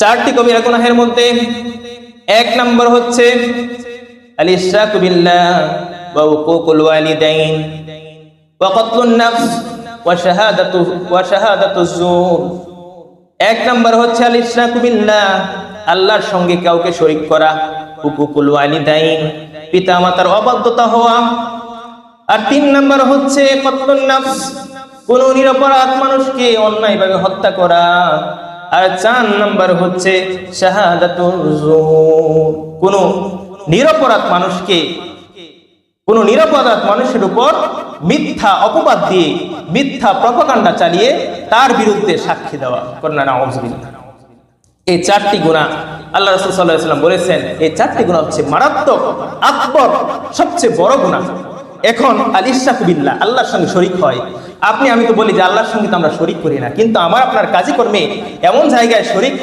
চারটি কবিরা গুনাহের মধ্যে এক নম্বর হচ্ছে আল ইশরাকু বিল্লাহ ওয়া উকুকুল ওয়ালিদাইন ওয়া কতলুন নাফস ওয়া শাহাদাতুজ জুর। এক নম্বর হচ্ছে আল ইশরাকু বিল্লাহ, আল্লাহর সঙ্গে কাউকে শরীক করা, উকুকুল ওয়ালিদাইন, পিতামাতার অবাধ্যতা হওয়া। আর তিন নম্বর হচ্ছে কতলুন নাফস, কোন নিরপরাধ মানুষকে অন্যায়ভাবে হত্যা করা। আর চার নম্বর হচ্ছে শাহাদাতুজ জুর, কোন নিরপরাধ মানুষের উপর মিথ্যা অপবাদ দিয়ে মিথ্যা প্রপাগান্ডা চালিয়ে তার বিরুদ্ধে সাক্ষী দেওয়া। নাউযুবিল্লাহ। এই চারটি গুনাহ আল্লাহ রাসূল সাল্লাল্লাহু আলাইহি ওয়াসাল্লাম বলেছেন, এই চারটি গুনাহ হচ্ছে মারাত্মক, আকবর, সবচেয়ে বড় গুনাহ। এখন আল ইশরাকু বিল্লাহ, আল্লাহর সঙ্গে শরীক হয়। আমি তো বলি যে আল্লাহর সঙ্গে তো আমরা শরীক করি না, কিন্তু আমার আপনার কাজে কর্মে এমন জায়গায় শরীক